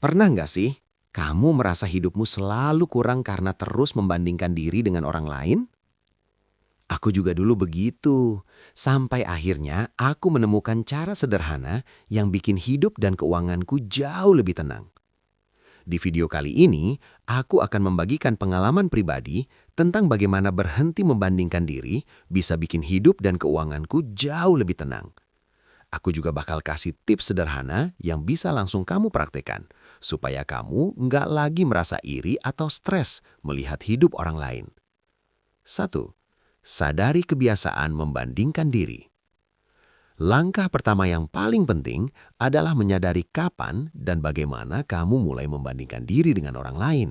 Pernah nggak sih kamu merasa hidupmu selalu kurang karena terus membandingkan diri dengan orang lain? Aku juga dulu begitu. Sampai akhirnya aku menemukan cara sederhana yang bikin hidup dan keuanganku jauh lebih tenang. Di video kali ini, aku akan membagikan pengalaman pribadi tentang bagaimana berhenti membandingkan diri bisa bikin hidup dan keuanganku jauh lebih tenang. Aku juga bakal kasih tips sederhana yang bisa langsung kamu praktekkan, supaya kamu nggak lagi merasa iri atau stres melihat hidup orang lain. 1. Sadari kebiasaan membandingkan diri. Langkah pertama yang paling penting adalah menyadari kapan dan bagaimana kamu mulai membandingkan diri dengan orang lain.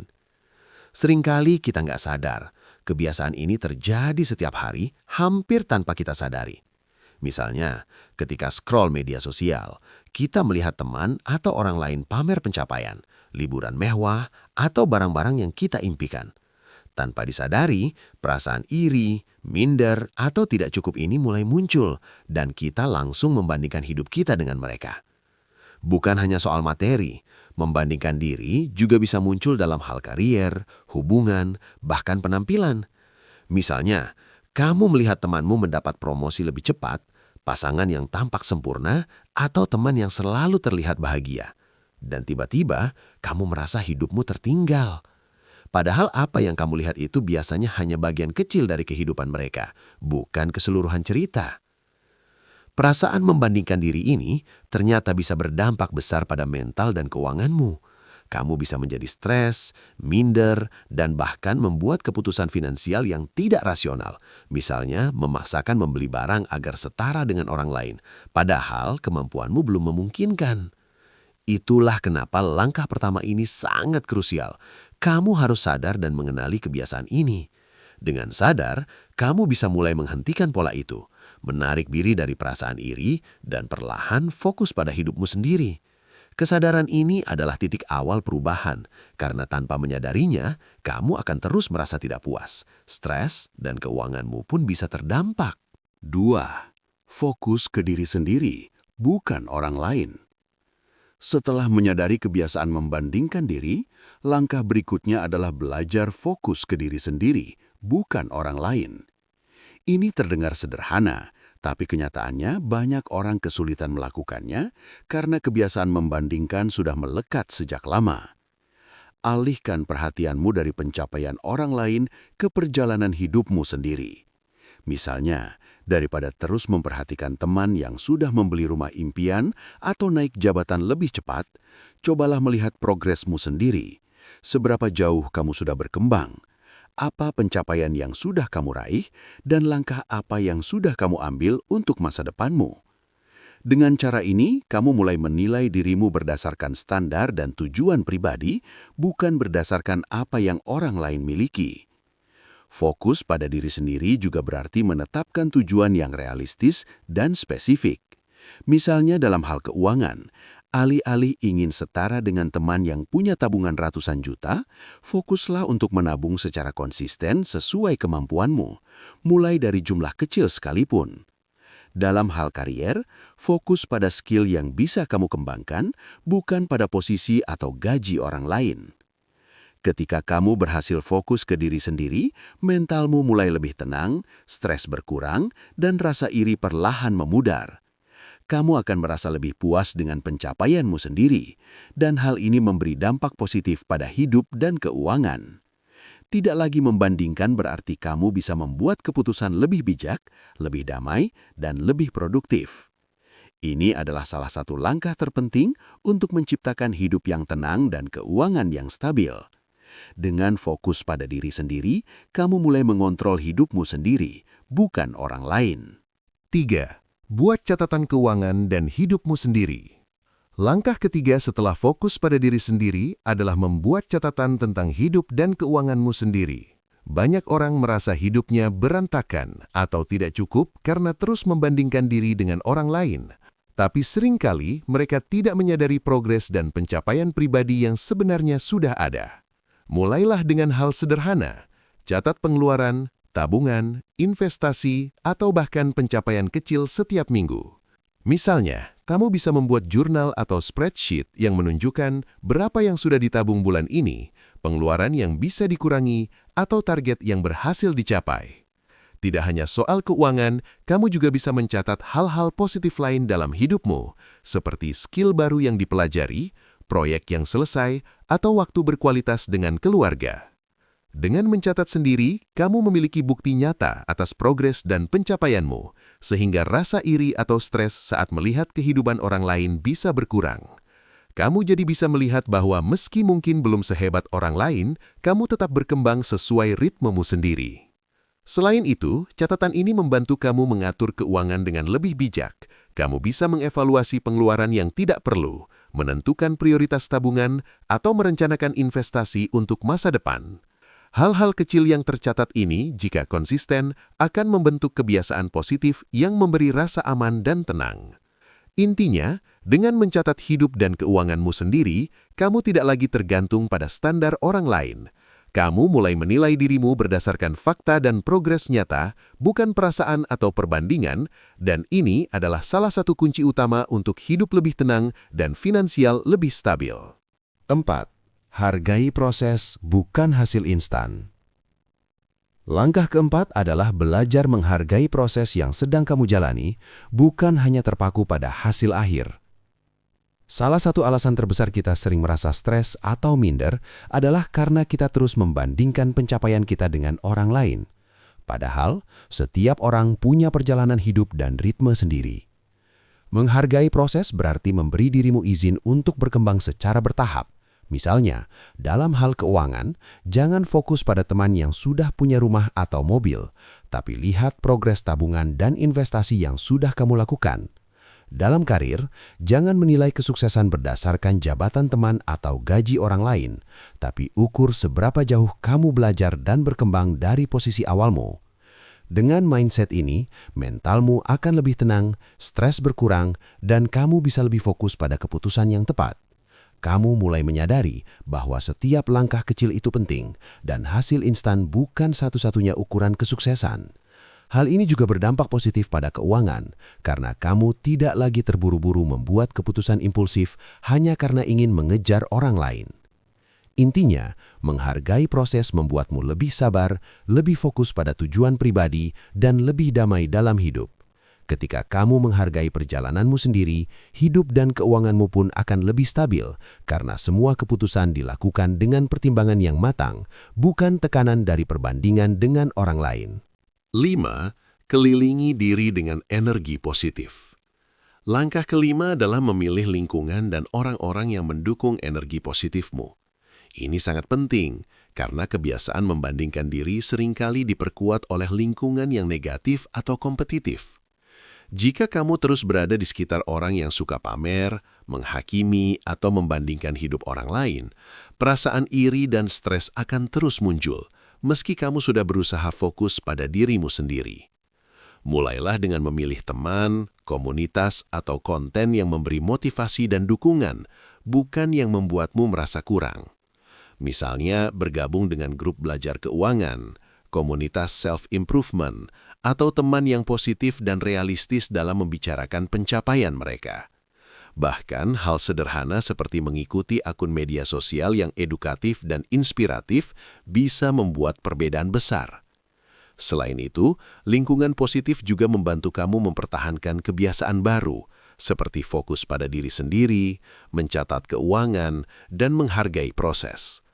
Seringkali kita nggak sadar, kebiasaan ini terjadi setiap hari hampir tanpa kita sadari. Misalnya, ketika scroll media sosial, kita melihat teman atau orang lain pamer pencapaian, liburan mewah, atau barang-barang yang kita impikan. Tanpa disadari, perasaan iri, minder, atau tidak cukup ini mulai muncul, dan kita langsung membandingkan hidup kita dengan mereka. Bukan hanya soal materi, membandingkan diri juga bisa muncul dalam hal karier, hubungan, bahkan penampilan. Misalnya, kamu melihat temanmu mendapat promosi lebih cepat, pasangan yang tampak sempurna, atau teman yang selalu terlihat bahagia. Dan tiba-tiba, kamu merasa hidupmu tertinggal. Padahal apa yang kamu lihat itu biasanya hanya bagian kecil dari kehidupan mereka, bukan keseluruhan cerita. Perasaan membandingkan diri ini ternyata bisa berdampak besar pada mental dan keuanganmu. Kamu bisa menjadi stres, minder, dan bahkan membuat keputusan finansial yang tidak rasional. Misalnya, memaksakan membeli barang agar setara dengan orang lain, padahal kemampuanmu belum memungkinkan. Itulah kenapa langkah pertama ini sangat krusial. Kamu harus sadar dan mengenali kebiasaan ini. Dengan sadar, kamu bisa mulai menghentikan pola itu, menarik diri dari perasaan iri, dan perlahan fokus pada hidupmu sendiri. Kesadaran ini adalah titik awal perubahan, karena tanpa menyadarinya, kamu akan terus merasa tidak puas, stres, dan keuanganmu pun bisa terdampak. 2. Fokus ke diri sendiri, bukan orang lain. Setelah menyadari kebiasaan membandingkan diri, langkah berikutnya adalah belajar fokus ke diri sendiri, bukan orang lain. Ini terdengar sederhana, tapi kenyataannya banyak orang kesulitan melakukannya karena kebiasaan membandingkan sudah melekat sejak lama. Alihkan perhatianmu dari pencapaian orang lain ke perjalanan hidupmu sendiri. Misalnya, daripada terus memperhatikan teman yang sudah membeli rumah impian atau naik jabatan lebih cepat, cobalah melihat progresmu sendiri. Seberapa jauh kamu sudah berkembang, apa pencapaian yang sudah kamu raih, dan langkah apa yang sudah kamu ambil untuk masa depanmu. Dengan cara ini, kamu mulai menilai dirimu berdasarkan standar dan tujuan pribadi, bukan berdasarkan apa yang orang lain miliki. Fokus pada diri sendiri juga berarti menetapkan tujuan yang realistis dan spesifik. Misalnya dalam hal keuangan, alih-alih ingin setara dengan teman yang punya tabungan ratusan juta, fokuslah untuk menabung secara konsisten sesuai kemampuanmu, mulai dari jumlah kecil sekalipun. Dalam hal karier, fokus pada skill yang bisa kamu kembangkan, bukan pada posisi atau gaji orang lain. Ketika kamu berhasil fokus ke diri sendiri, mentalmu mulai lebih tenang, stres berkurang, dan rasa iri perlahan memudar. Kamu akan merasa lebih puas dengan pencapaianmu sendiri, dan hal ini memberi dampak positif pada hidup dan keuangan. Tidak lagi membandingkan berarti kamu bisa membuat keputusan lebih bijak, lebih damai, dan lebih produktif. Ini adalah salah satu langkah terpenting untuk menciptakan hidup yang tenang dan keuangan yang stabil. Dengan fokus pada diri sendiri, kamu mulai mengontrol hidupmu sendiri, bukan orang lain. 3. Buat catatan keuangan dan hidupmu sendiri. Langkah ketiga setelah fokus pada diri sendiri adalah membuat catatan tentang hidup dan keuanganmu sendiri. Banyak orang merasa hidupnya berantakan atau tidak cukup karena terus membandingkan diri dengan orang lain. Tapi seringkali mereka tidak menyadari progres dan pencapaian pribadi yang sebenarnya sudah ada. Mulailah dengan hal sederhana, catat pengeluaran, tabungan, investasi, atau bahkan pencapaian kecil setiap minggu. Misalnya, Kamu bisa membuat jurnal atau spreadsheet yang menunjukkan berapa yang sudah ditabung bulan ini, pengeluaran yang bisa dikurangi, atau target yang berhasil dicapai. Tidak hanya soal keuangan, kamu juga bisa mencatat hal-hal positif lain dalam hidupmu, seperti skill baru yang dipelajari, proyek yang selesai, atau waktu berkualitas dengan keluarga. Dengan mencatat sendiri, kamu memiliki bukti nyata atas progres dan pencapaianmu, sehingga rasa iri atau stres saat melihat kehidupan orang lain bisa berkurang. Kamu jadi bisa melihat bahwa meski mungkin belum sehebat orang lain, kamu tetap berkembang sesuai ritmemu sendiri. Selain itu, catatan ini membantu kamu mengatur keuangan dengan lebih bijak. Kamu bisa mengevaluasi pengeluaran yang tidak perlu, menentukan prioritas tabungan, atau merencanakan investasi untuk masa depan. Hal-hal kecil yang tercatat ini, jika konsisten, akan membentuk kebiasaan positif yang memberi rasa aman dan tenang. Intinya, dengan mencatat hidup dan keuanganmu sendiri, kamu tidak lagi tergantung pada standar orang lain. Kamu mulai menilai dirimu berdasarkan fakta dan progres nyata, bukan perasaan atau perbandingan, dan ini adalah salah satu kunci utama untuk hidup lebih tenang dan finansial lebih stabil. 4. Hargai proses, bukan hasil instan. Langkah keempat adalah belajar menghargai proses yang sedang kamu jalani, bukan hanya terpaku pada hasil akhir. Salah satu alasan terbesar kita sering merasa stres atau minder adalah karena kita terus membandingkan pencapaian kita dengan orang lain. Padahal, setiap orang punya perjalanan hidup dan ritme sendiri. Menghargai proses berarti memberi dirimu izin untuk berkembang secara bertahap. Misalnya, dalam hal keuangan, jangan fokus pada teman yang sudah punya rumah atau mobil, tapi lihat progres tabungan dan investasi yang sudah kamu lakukan. Dalam karir, jangan menilai kesuksesan berdasarkan jabatan teman atau gaji orang lain, tapi ukur seberapa jauh kamu belajar dan berkembang dari posisi awalmu. Dengan mindset ini, mentalmu akan lebih tenang, stres berkurang, dan kamu bisa lebih fokus pada keputusan yang tepat. Kamu mulai menyadari bahwa setiap langkah kecil itu penting dan hasil instan bukan satu-satunya ukuran kesuksesan. Hal ini juga berdampak positif pada keuangan karena kamu tidak lagi terburu-buru membuat keputusan impulsif hanya karena ingin mengejar orang lain. Intinya, menghargai proses membuatmu lebih sabar, lebih fokus pada tujuan pribadi, dan lebih damai dalam hidup. Ketika kamu menghargai perjalananmu sendiri, hidup dan keuanganmu pun akan lebih stabil karena semua keputusan dilakukan dengan pertimbangan yang matang, bukan tekanan dari perbandingan dengan orang lain. 5. Kelilingi diri dengan energi positif. Langkah kelima adalah memilih lingkungan dan orang-orang yang mendukung energi positifmu. Ini sangat penting karena kebiasaan membandingkan diri seringkali diperkuat oleh lingkungan yang negatif atau kompetitif. Jika kamu terus berada di sekitar orang yang suka pamer, menghakimi, atau membandingkan hidup orang lain, perasaan iri dan stres akan terus muncul, meski kamu sudah berusaha fokus pada dirimu sendiri. Mulailah dengan memilih teman, komunitas, atau konten yang memberi motivasi dan dukungan, bukan yang membuatmu merasa kurang. Misalnya, bergabung dengan grup belajar keuangan, komunitas self-improvement, atau teman yang positif dan realistis dalam membicarakan pencapaian mereka. Bahkan, hal sederhana seperti mengikuti akun media sosial yang edukatif dan inspiratif bisa membuat perbedaan besar. Selain itu, lingkungan positif juga membantu kamu mempertahankan kebiasaan baru, seperti fokus pada diri sendiri, mencatat keuangan, dan menghargai proses.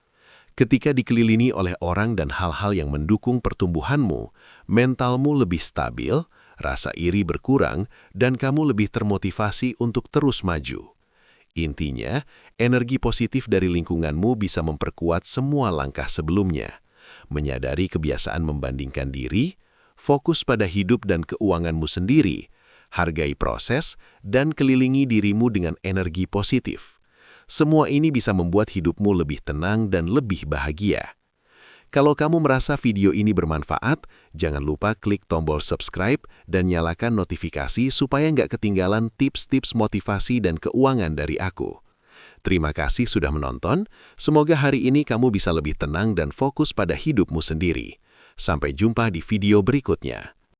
Ketika dikelilingi oleh orang dan hal-hal yang mendukung pertumbuhanmu, mentalmu lebih stabil, rasa iri berkurang, dan kamu lebih termotivasi untuk terus maju. Intinya, energi positif dari lingkunganmu bisa memperkuat semua langkah sebelumnya. Menyadari kebiasaan membandingkan diri, fokus pada hidup dan keuanganmu sendiri, hargai proses, dan kelilingi dirimu dengan energi positif. Semua ini bisa membuat hidupmu lebih tenang dan lebih bahagia. Kalau kamu merasa video ini bermanfaat, jangan lupa klik tombol subscribe dan nyalakan notifikasi supaya nggak ketinggalan tips-tips motivasi dan keuangan dari aku. Terima kasih sudah menonton, semoga hari ini kamu bisa lebih tenang dan fokus pada hidupmu sendiri. Sampai jumpa di video berikutnya.